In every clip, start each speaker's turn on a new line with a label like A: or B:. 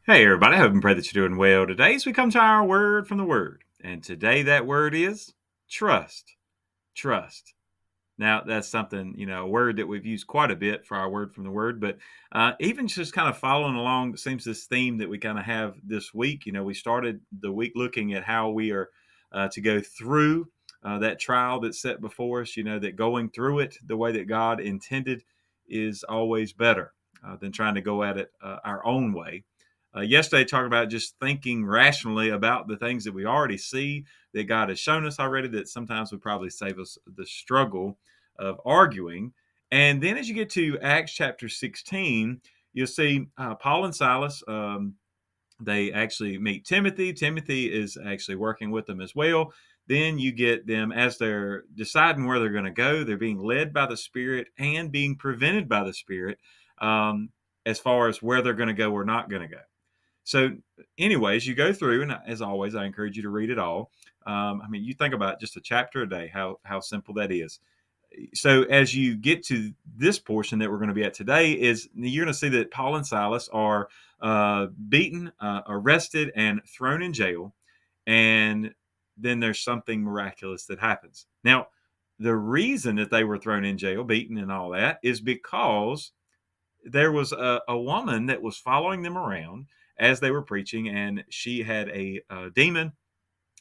A: Hey, everybody. I hope and pray that you're doing well today as we come to our word from the Word. And today that word is trust. Trust. Now, that's something, a word that we've used quite a bit for our word from the Word, but even just kind of following along, it seems this theme that we kind of have this week. We started the week looking at how we are to go through that trial that's set before us, that going through it the way that God intended is always better than trying to go at it our own way. Yesterday, talking about just thinking rationally about the things that we already see that God has shown us already, that sometimes would probably save us the struggle of arguing. And then as you get to Acts chapter 16, you'll see Paul and Silas. They actually meet Timothy. Timothy is actually working with them as well. Then you get them as they're deciding where they're going to go. They're being led by the Spirit and being prevented by the Spirit as far as where they're going to go or not going to go. So, anyways, you go through, and as always, I encourage you to read it all. You think about just a chapter a day, how simple that is. So, as you get to this portion that we're going to be at today, is you're going to see that Paul and Silas are beaten, arrested, and thrown in jail, and then there's something miraculous that happens. Now, the reason that they were thrown in jail, beaten, and all that is because there was a woman that was following them around as they were preaching, and she had a demon,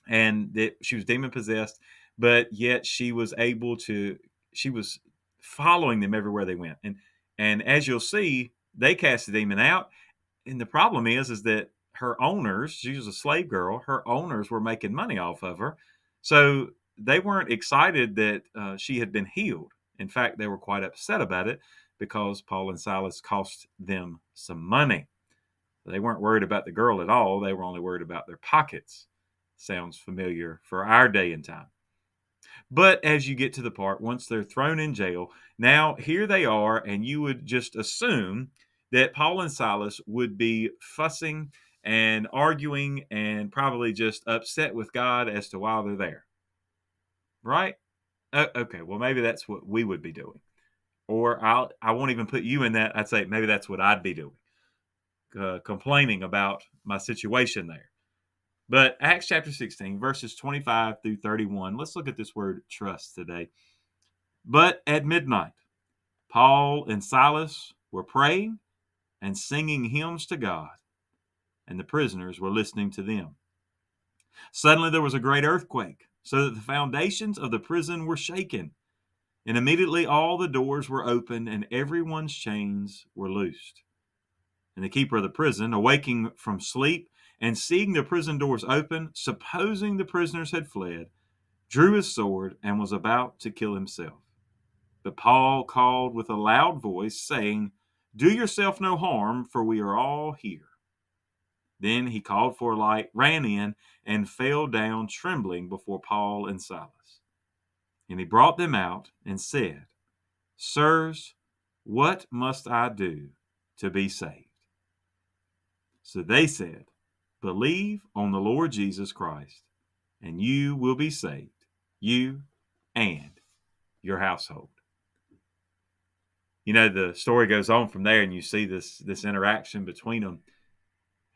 A: and that she was demon possessed, but yet she was following them everywhere they went, and as you'll see, they cast the demon out. And the problem is that her owners, she was a slave girl, her owners were making money off of her, so they weren't excited that she had been healed. In fact, they were quite upset about it because Paul and Silas cost them some money. They weren't worried about the girl at all. They were only worried about their pockets. Sounds familiar for our day and time. But as you get to the part, once they're thrown in jail, now here they are, and you would just assume that Paul and Silas would be fussing and arguing and probably just upset with God as to why they're there. Right? Okay, well, maybe that's what we would be doing. Or I won't even put you in that. I'd say maybe that's what I'd be doing, complaining about my situation there. But Acts chapter 16, verses 25 through 31, let's look at this word trust today. But at midnight, Paul and Silas were praying and singing hymns to God, and the prisoners were listening to them. Suddenly there was a great earthquake, so that the foundations of the prison were shaken, and immediately all the doors were opened and everyone's chains were loosed. And the keeper of the prison, awaking from sleep and seeing the prison doors open, supposing the prisoners had fled, drew his sword and was about to kill himself. But Paul called with a loud voice, saying, "Do yourself no harm, for we are all here." Then he called for a light, ran in, and fell down trembling before Paul and Silas. And he brought them out and said, "Sirs, what must I do to be saved?" So they said, "Believe on the Lord Jesus Christ, and you will be saved, you and your household." The story goes on from there, and you see this interaction between them.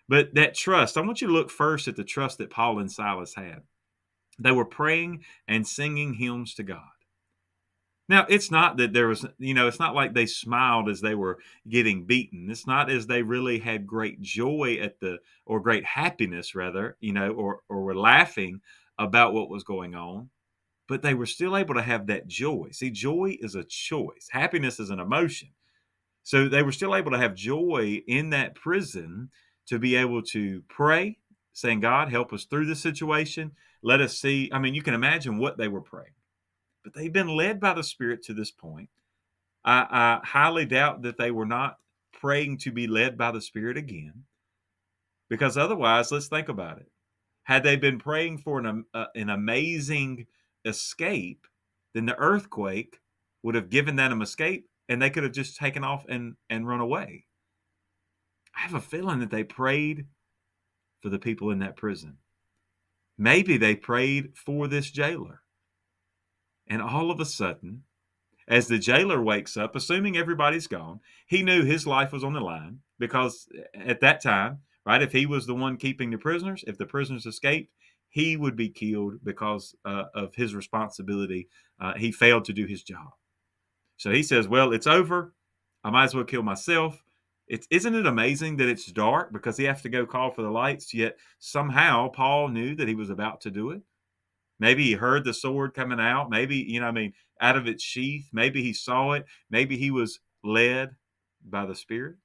A: But that trust, I want you to look first at the trust that Paul and Silas had. They were praying and singing hymns to God. Now, it's not that there was, it's not like they smiled as they were getting beaten. It's not as they really had great joy or great happiness, rather, or were laughing about what was going on, but they were still able to have that joy. See, joy is a choice, happiness is an emotion. So they were still able to have joy in that prison to be able to pray, saying, "God, help us through this situation. Let us see." I mean, you can imagine what they were praying, but they've been led by the Spirit to this point. I highly doubt that they were not praying to be led by the Spirit again, because otherwise, let's think about it. Had they been praying for an amazing escape, then the earthquake would have given them escape, and they could have just taken off and run away. I have a feeling that they prayed for the people in that prison. Maybe they prayed for this jailer. And all of a sudden, as the jailer wakes up, assuming everybody's gone, he knew his life was on the line because at that time, right? If he was the one keeping the prisoners, if the prisoners escaped, he would be killed because of his responsibility. He failed to do his job. So he says, well, it's over. I might as well kill myself. Isn't it amazing that it's dark because he has to go call for the lights, yet somehow Paul knew that he was about to do it. Maybe he heard the sword coming out. Maybe, out of its sheath. Maybe he saw it. Maybe he was led by the Spirit.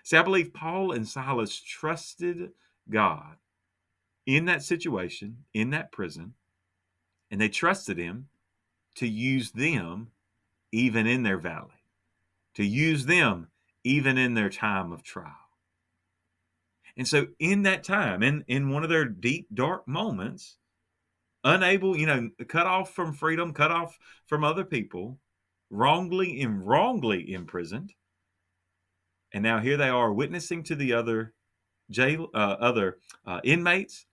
A: See, I believe Paul and Silas trusted God in that situation, in that prison, and they trusted him to use them even in their valley, to use them even in their time of trial. And so in that time, in one of their deep, dark moments, unable, cut off from freedom, cut off from other people, wrongly imprisoned, and now here they are witnessing to the other inmates,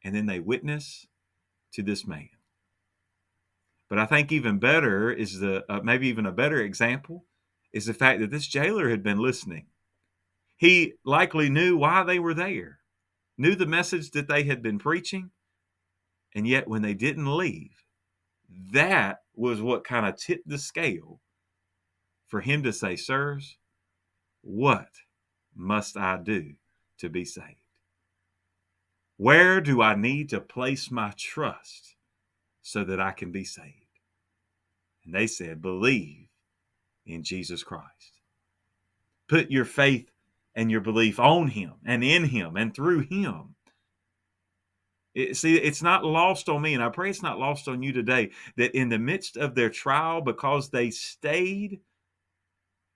A: and then they witness to this man. But I think even better is maybe even a better example is the fact that this jailer had been listening. He likely knew why they were there, knew the message that they had been preaching, and yet when they didn't leave, that was what kind of tipped the scale for him to say, sirs, what must I do to be saved? Where do I need to place my trust so that I can be saved? And they said, believe in Jesus Christ. Put your faith and your belief on him and in him and through him. It's not lost on me, and I pray it's not lost on you today, that in the midst of their trial, because they stayed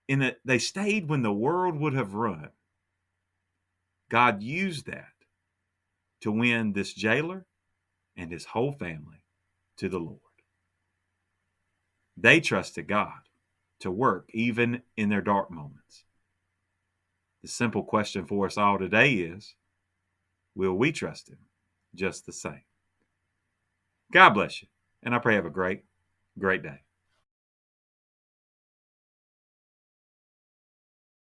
A: when the world would have run, God used that to win this jailer and his whole family to the Lord. They trusted God to work even in their dark moments. The simple question for us all today is, will we trust him just the same? God bless you, and I pray you have a great, great day.